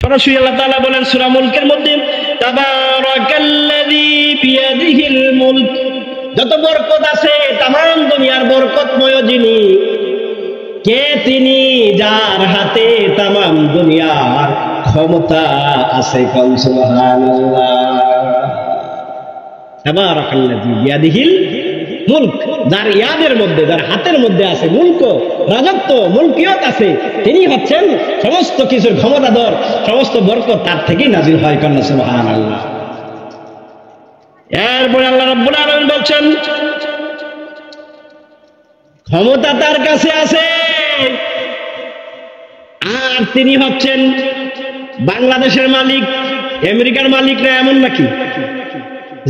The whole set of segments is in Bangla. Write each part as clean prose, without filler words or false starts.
সরাসরি আল্লাহ তাআলা বলেন সূরা মুলকের মধ্যে, তাবারাকাল্লাযী বিয়াদিহিল মুলক, যত বরকত আছে तमाम দুনিয়ার বরকতময় যিনি, কে তিনি যার হাতে तमाम দুনিয়ার ক্ষমতা আছে। কোন সুবহানাল্লাহ। তাবারাকাল্লাযী বিয়াদিহিল মুলক, যার ইয়াদের মধ্যে, যার হাতের মধ্যে আছে মুলক, রাজত্ব, মুলকিয়ত আছে, তিনি হচ্ছেন সমস্ত কিছুর ক্ষমতাধর, সমস্ত বরকত তার থেকেই নাযিল হয়। কোন সুবহানাল্লাহ। এরপরে আল্লাহ রাব্বুল আলামিন বলছেন ক্ষমতা তার কাছে আছে, আর তিনি হচ্ছেন বাংলাদেশের মালিক, আমেরিকার মালিক না এমন নাকি?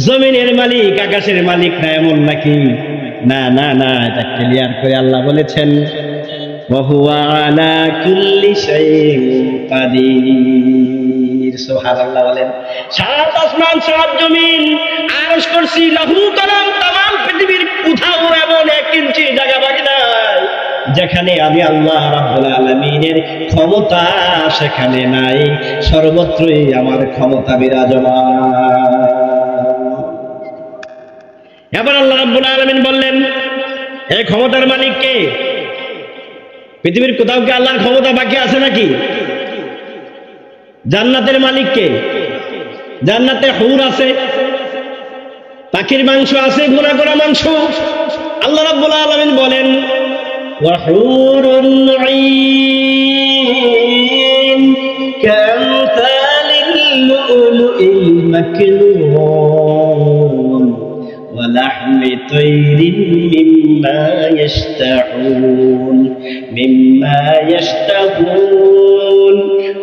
জমিনের মালিক, আকাশের মালিক না এমন নাকি? না না না, এটা ক্লিয়ার করে আল্লাহ বলেছেন ওয়া হুয়া আলা কুল্লি শাইইন কাদির। সুবহানাল্লাহ বলেন। সাত আসমান, সাত জমিন, আরশ, কুরসি, লাহু কলম, तमाम পৃথিবীর কোথাও এমন 1 ইঞ্চি জায়গা বাকি নাই যেখানে আমি আল্লাহ রাব্বুল আলামিনের ক্ষমতা সেখানে নাই, সর্বত্রই আমার ক্ষমতা বিরাজমান। এবার আল্লাহ রাব্বুল আলামিন বললেন এই ক্ষমতার মালিক কে? পৃথিবীর কোথাও কি আল্লাহর ক্ষমতা বাকি আছে নাকি? জান্নাতের মালিক কে? জান্নাতে হুর আছে, পাখির মাংস আছে, গুনাহ করা মাংস। আল্লাহ রাব্বুল আলামিন বলেন ওয়া হুরুন ঈন কামসালিল লুলুইল মাকনুন ওয়া লাহমি তায়রিন মিম্মা ইয়াশতাহুন।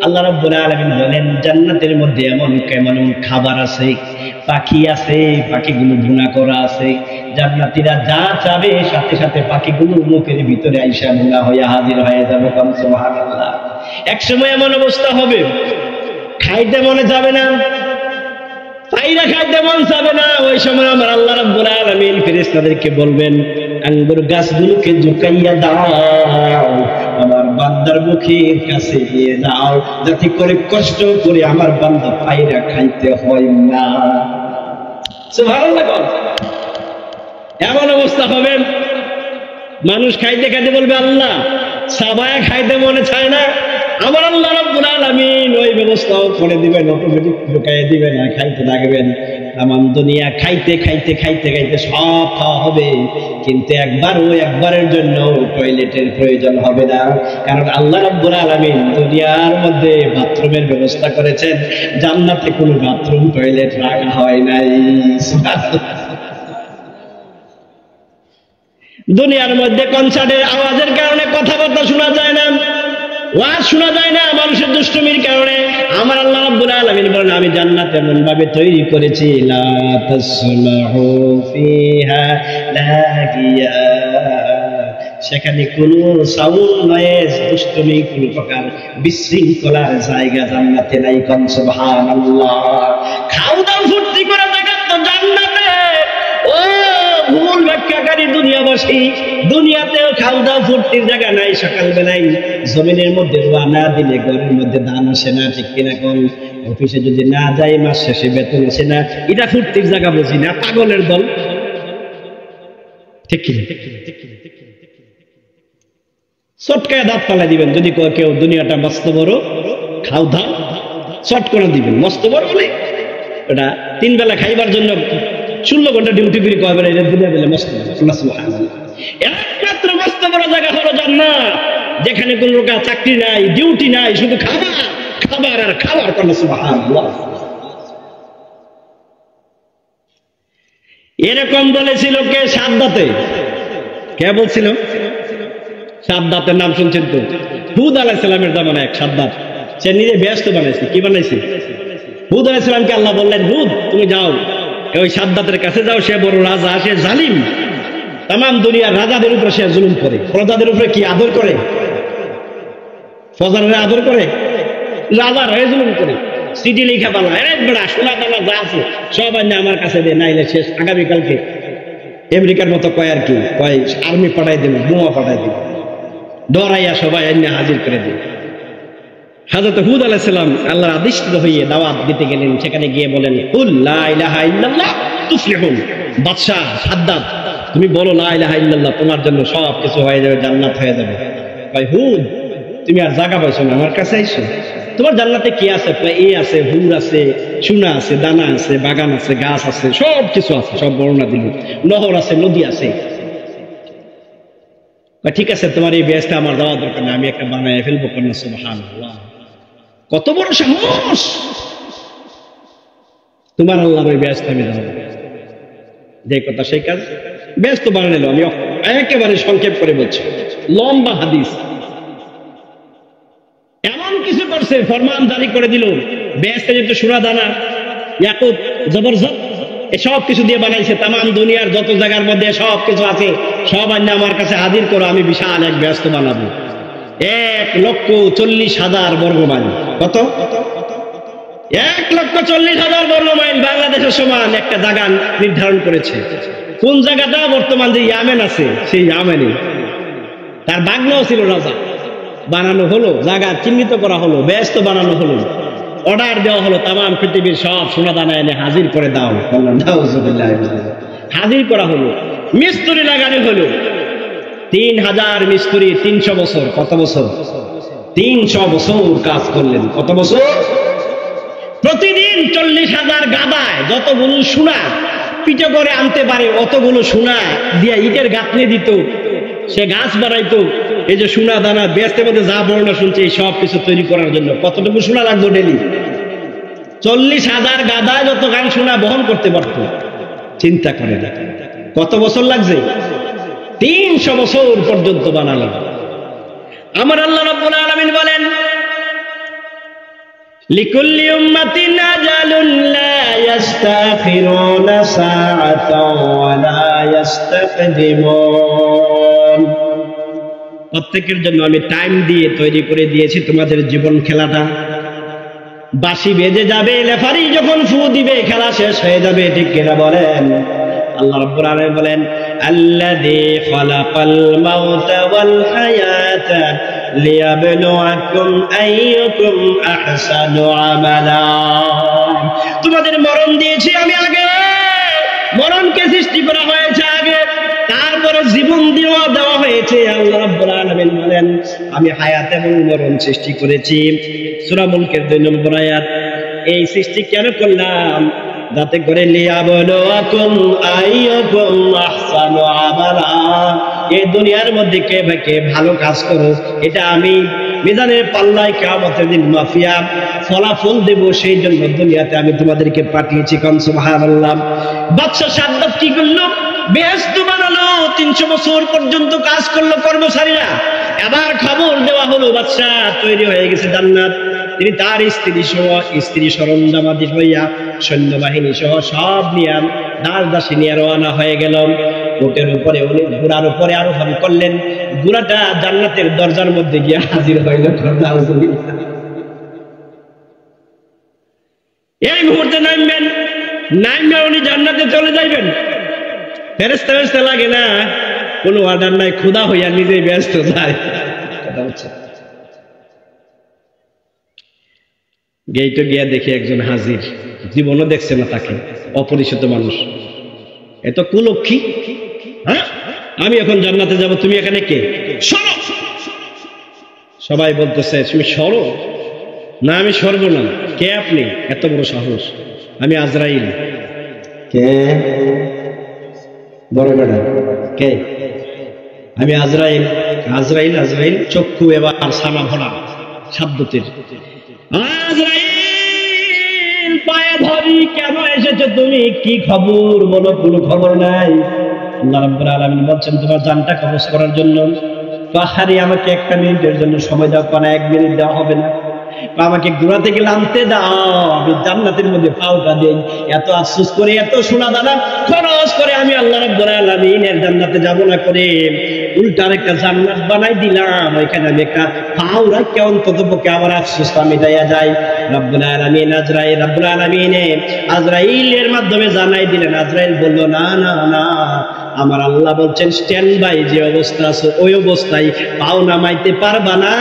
আল্লাহ রাব্বুল আলামিন বলেন জান্নাতের মধ্যে এমন কেমন খাবার আছে, পাখি আছে, পাখিগুলো ভুনা করা আছে। জান্নাতীরা যা চাবে সাথে সাথে পাখিগুলো মুখের ভিতরে আইসা ভুনা হয়ে হাজির হয়ে যাবে। সুবহানাল্লাহ। এক সময় এমন অবস্থা হবে খাইতে মনে যাবে না, পায়রা খাইতে মন যাবে না। ওই সময় আমার আল্লাহ রাব্বুল আলামিন ফেরেশতাদেরকে বলবেন আঙ্গুর গাছগুলোকে ঝুঁকাইয়া দাও, আমার বান্দার মুখের কাছে নিয়ে দাও, যাতে করে কষ্ট করে আমার বান্দা পায়রা খাইতে হয় না। সুবহানাল্লাহ। এমন অবস্থা হবে মানুষ খাইতে খাইতে বলবে আল্লাহ সাবায়া খাইতে মনে চায় না। আমার আল্লাহ রাব্বুল আলামিন ওই ব্যবস্থাও করে দিবেন, অটোমেটিক ঢুকাইয়া দিবেন, আর খাইতে থাকবেন। তামাম দুনিয়া খাইতে খাইতে খাইতে খাইতে সব খাওয়া হবে, কিন্তু একবারের জন্য টয়লেটের প্রয়োজন হবে না। কারণ আল্লাহ রাব্বুল আলামিন দুনিয়ার মধ্যে বাথরুমের ব্যবস্থা করেছেন, জান্নাতে কোনো বাথরুম টয়লেট রাখা হয় নাই। দুনিয়ার মধ্যে কনসার্টের আওয়াজের কারণে কথাবার্তা শোনা যায় না, ওয়াজ শোনা যায় না, মানুষের দুষ্টুমির কারণে। আমার আল্লাহ রাব্বুল আলামিন বলেন আমি জান্নাত এমন ভাবে তৈরি করেছি লা তাসমাহু ফিহা লাগিয়া, সেখানে কোনো সাউন্ড নয়েজ, দুষ্টুমি, কোনো প্রকার বিশৃঙ্খলার জায়গা জান্নাতে নাই। কোন সুবহানাল্লাহ। খাও দাও ফুর্তি করে থাকা তো জান্নাতে। ও ভুল ব্যাখ্যাকারী দুনিয়াবাসী, দুনিয়াতেও খাও দাও ফুর্তির জায়গা নাই। সকালবেলায় জমিনের মধ্যে রোয়া না দিলে ঘরের মধ্যে ধান আসে না, ঠিক কিনা কোন? অফিসে যদি না যাই মাস শেষে বেতন আসে না, এটা ফুর্তির জায়গা বুঝি না, পাগলের দল, ঠিক কিনা? চটকায় দাঁত পালা দিবেন যদি কেউ দুনিয়াটা মস্ত বড়, খাও দাও চট করে দিবেন। মস্ত বড় বলে এটা 3 বেলা খাইবার জন্য 16 ঘন্টা ডিউটি করে কয়বার এটা দুনিয়া বেলা মস্ত বড়। একমাত্র মস্ত বড় জায়গা হলো জান্নাত, যেখানে কোন প্রকার চাকরি নাই, ডিউটি নাই, শুধু খাবার খাবার আর খাবার। সুবহানাল্লাহ। এরকম বলেছিল কে? সাদ্দাতে। কে বলছিল? সাদ্দাতের নাম শুনছেন তো? হুদ আলাইহিস সালামের জামানায় এক সাদ্দাত, সে নিজে ব্যস্ত বানাইছে। কি বানাইছে? হুদ আলাইহিস সালামকে আল্লাহ বললেন হুদ তুমি যাও ওই সাদ্দাতের কাছে যাও, সে বড় রাজা, সে জালিম, তামাম দুনিয়ার রাজাদের উপরে সে জুলুম করে। প্রজাদের উপরে কি আদর করে? প্রজারা আদর করে? রাজার হয়ে জুলুম করে। চিঠি লিখা পালা, বেড়া সোনা দানা যা আছে সব আইনা আমার কাছে দে, নাইলে শেষ। আগামীকালকে আমেরিকার মতো কয় আর কি কয় আর্মি পাঠাই দেবে, বোমা পাঠাই দেবে, ডরাইয়া সবাই আইনা হাজির করে দেবে। হযরত হুদ আলাইহিস সালাম আল্লাহর আদিষ্ট হয়ে দাওয়াত দিতে গেলেন। সেখানে গিয়ে বলেন, কুল লা ইলাহা ইল্লাল্লাহ তুফলিহুন। বাদশাহ সাদ্দাত, তুমি বলো লা ইলাহা ইল্লাল্লাহ, তোমার জন্য সব কিছু হয়ে যাবে, জান্নাত হয়ে যাবে। ভাই হুদ, তুমি আর জায়গা পাইছো না, আমার কাছে আইছো। তোমার জান্নাতে কি আছে? এ আছে, হুর আছে, সোনা আছে, দানা আছে, বাগান আছে, গাছ আছে, সব কিছু আছে, সব বর্ণনা দিল। নহর আছে, নদী আছে। ঠিক আছে, তোমার এই বেহেশতে আমার দেওয়া দরকার না, আমি একটা বানায় ফেলবো। কন্যা সুবহানাল্লাহ, কত বড় সাহস! তোমার আল্লাহর ওই বেহেশতে আমি দেবো। যে কথা সেই কাজ, বেহেশত বানানো। আমি একেবারে সংক্ষেপ করে বলছি, লম্বা হাদিস। এমন কিছু করছে, ফরমান জারি করে দিল, বেহেশতে যেহেতু সোনা দানা, ইয়াকুত, জবরজত, এসব কিছু দিয়ে বানাইছে। তাম দুনিয়ার যত জায়গার মধ্যে সব কিছু আছে, সব আইনা আমার কাছে হাজির করো, আমি বিশাল এক বেহেশত বানাবো। 1,40,000 বর্গ মাইল। কত? 1,40,000 বর্গ মাইল বাংলাদেশের সমান একটা জায়গা নির্ধারণ করেছে। কোন জায়গাটা? বর্তমান যে ইয়ামেন আছে, সেই ইয়ামেনে। তার বাগনাও ছিল রাজা। বানানো হলো, জায়গা চিহ্নিত করা হলো, বেহেশত বানানো হলো, অর্ডার দেওয়া হলো, তাম পৃথিবীর সব সোনা দানা এনে হাজির করে দাও। হাজির করা হলো, মিস্ত্রি লাগানো হলো। 3,000 মিস্ত্রি 300 বছর। কত বছর? 300 বছর কাজ করলেন। কত বছর? প্রতিদিন 40,000 গাদায় যতগুলো সোনা পিঠে করে আনতে পারে, অতগুলো সোনা দিয়ে ইটের গাঁথনি দিত, সে গাছ বানাইতো। এই যে সোনা দানা বেহেশতের মধ্যে যা বর্ণনা শুনছে, এই সব কিছু তৈরি করার জন্য কতটুকু সোনা লাগতো ডেলি? 40,000 গাদায় যত গান সোনা বহন করতে পারত। চিন্তা করে দেখেন কত বছর লাগছে। 300 বছর পর্যন্ত বানালো। আমার আল্লাহ রাব্বুল আলামিন বলেন, লিকুল্লি উম্মাতিন আজালুন লা ইস্তাখিরুনা সাআতাও ওয়া লা ইস্তাকদিমুন। প্রত্যেকের জন্য আমি টাইম দিয়ে তৈরি করে দিয়েছি তোমাদের জীবন খেলাটা। বাঁশি বেজে যাবে, রেফারি যখন ফু দিবে, খেলা শেষ হয়ে যাবে। ঠিক কিনা বলেন? আল্লাহ রাব্বুল আলামিন বলেন, আল্লাযী খালাকাল মাউতা ওয়াল হায়াতা লিয়াবলুয়াকুম আইয়ুকুম আহসানু আমালা। তোমাদের মরণ দিয়েছি আমি আগে, মরণকে সৃষ্টি করা হয়েছে আগে, তারপরে জীবন দেওয়া হয়েছে। আল্লাহ রাব্বুল আলামিন বলেন, আমি হায়াত এবং মরণ সৃষ্টি করেছি। সূরা মুলকের 2 নম্বর আয়াত। এই সৃষ্টি কেন করলাম? যাতে করে লিয়াবলুয়াকুম আইয়ুকুম আহসানু আমালা, এই দুনিয়ার মধ্যে কে ভালো কাজ করো, এটা আমি মিজানের পাল্লায় কিয়ামতের দিন মাফিয়া ফলাফল দেব। সেই জন্য দুনিয়াতে আমি তোমাদেরকে পাঠিয়েছি। কোন সুবহানাল্লাহ। বাদশা সাদ্দাত কি করলো? বেহেশত বানালো। 300 বছর পর্যন্ত কাজ করলো কর্মচারীরা। এবার খবর দেওয়া হলো, বাদশা তৈরি হয়ে গেছে জান্নাত। তিনি তার স্ত্রী সরঞ্জামাদি হইয়া সৈন্যবাহিনী সহ সব নিয়ে দাসী নিয়ে রওনা হয়ে গেল। উটের উপরে উনি ঘোড়ার উপরে আরোহণ করলেন। ঘোড়াটা জান্নাতের দরজার মধ্যে গিয়ে হাজির হইল। এই মুহূর্তে নামবেন, নামবে উনি জান্নাতে চলে যাইবেন। ফেরেশতা লাগে না, কোনো অর্ডার নাই, ক্ষুধা হইয়া নিজেই ব্যস্ত যায়। কথা হচ্ছে গেইটে গিয়া দেখি একজন হাজির, জীবনও দেখছে না তাকে, অপরিচিত মানুষ। এত কুলক্ষী, হ্যাঁ? আমি এখন জান্নাতে যাব, তুমি এখানে কে? সরো। সবাই বলতেছে, তুমি সরো। না, আমি সরব না। কে আপনি? এত বড় সাহস? আমি আজরাইল। কে? বড় বেটা কে? আমি আজরাইল। আজরাইল আজরাইল চক্ষু এবার সানা ভরা শব্দটির। আজরাইল, পায়ে ধরি, কেন এসেছো তুমি? কি খবর বলো? কোনো খবর নাই। আল্লাহ রাব্বুল আলামিন বলছেন, তোমার জানটা কবজ করার জন্য পাহাড়ি আমাকে 1 মিনিটের জন্য সময় দাও। কোন 1 মিনিট দেওয়া হবে না। আমাকে ঘোড়া থেকে নামতে দাও, আমি জান্নাতের মধ্যে পাওটা দেই। এত আফসোস করে, এত সোনা দানা খরচ করে আমি আল্লাহ রাব্বুল আলামিনের জান্নাতে যাব না করে উল্টা একটা জান্নাত বানাই দিলাম। ওইখানে আমি একটা পাও রাখতে অন্তত পক্ষে আমার আফসোসটা মিটাইয়া যায়। রব্বুল আলামিন আজরাইলের মাধ্যমে জানাই দিলেন। আজরাইল বলল, না না না, আমার আল্লাহ বলছেন স্ট্যান্ড বাই যে অবস্থা আছে ওই অবস্থায় পাও নামাইতে পারবা না,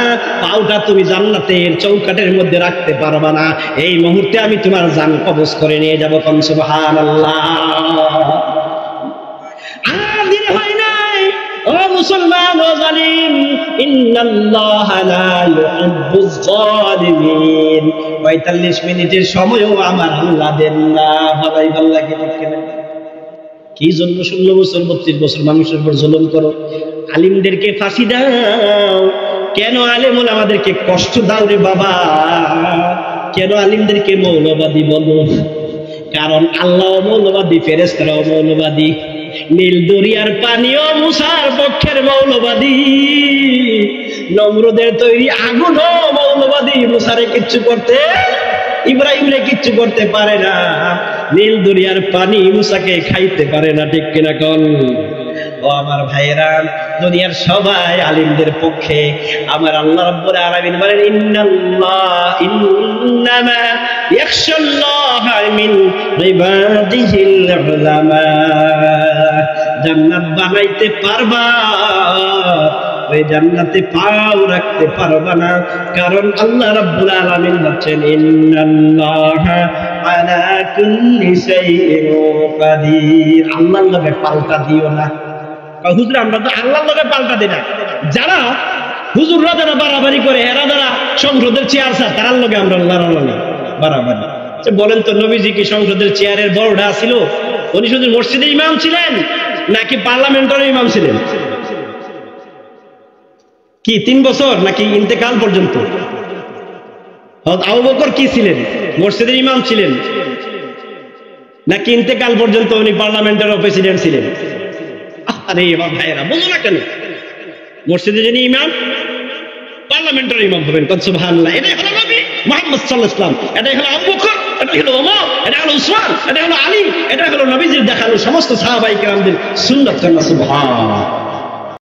পাওটা তুমি জান্নাতের চৌকাঠের মধ্যে রাখতে পারবা না, এই মুহূর্তে আমি তোমার জান কবজ করে নিয়ে যাবো। কোন সুবহানাল্লাহ। আর দিন হয় নাই ও মুসলমান ও জালিম, ইন্নাল্লাহা লা ইউহিব্বুজ জালিমিন। ৪৫ মিনিটের সময়ও আমার আল্লাহ দেন না। ভাই আল্লাহকে দেখে না কি জন্য ১৬ বছর ৩২ বছর মানুষের উপর জুলুম করো? আলিমদেরকে ফাঁসি দাও কেন? আলেম আমাদেরকে কষ্ট দাও রে বাবা, কেন আলিমদেরকে মৌলবাদী বলো? কারণ আল্লাহ মৌলবাদী, ফেরেশতারাও মৌলবাদী, নীল দরিয়ার পানিও মুসার পক্ষের মৌলবাদী, নমরুদের তৈরি আগুনও মৌলবাদী, মুসারে কিচ্ছু করতে, ইব্রাহিমরে কিচ্ছু করতে পারে না, নীল দরিয়ার পানি মুসাকে খাইতে পারে না। ঠিক কিনা কোন? ও আমার ভাইয়েরা, দুনিয়ার সবাই আলিমদের পক্ষে। আমার আল্লাহ রাব্বুল আলামিন বলেন ইন্নামা ইয়াখশাল্লাহা মিন ইবাদিহিল উলামা। জান্নাত বানাইতে পারবা, ওই জান্নাতে পাও রাখতে পারবা না, কারণ আল্লাহ রাব্বুল আলামিন বলেন ইন্নাল্লাহা আলা কুল্লি শাইইন কাদির। আল্লাহর লগে পাল্টা দিও না। হুজুর আমরা তো আল্লাহর লগে পাল্টা দিই না। যারা হুজুররা যারা বাড়াবাড়ি করে, এরা যারা সংসদের চেয়ার স্যার, তার লগে আমরা লড়ালড়ি বাড়াবাড়ি। বলেন তো নবীজি কি সংসদের চেয়ারের বড়টা ছিল? উনি শুধু মসজিদের ইমাম ছিলেন নাকি পার্লামেন্টের ইমাম ছিলেন? কি ৩ বছর নাকি ইন্তেকাল পর্যন্ত? আবু বকর কি ছিলেন? মসজিদের ইমাম ছিলেন নাকি ইন্তেকাল পর্যন্ত উনি পার্লামেন্টের প্রেসিডেন্ট ছিলেন? আরে ভাইয়েরা বুঝো না কেন? মসজিদের যিনি ইমাম, পার্লামেন্টের ইমাম হবেন। সুবহানাল্লাহ। এটাই হলো নবী মুহাম্মদ সাল্লাল্লাহু আলাইহি ওয়াসাল্লাম, এটাই হলো আবু বকর, এটাই হলো ওমর, এটাই হলো উসমান, এটাই হলো আলী, এটাই হলো নবীজির দেখানো সমস্ত সাহাবায়ে কেরামদের সুন্নাত। সুবহানাল্লাহ।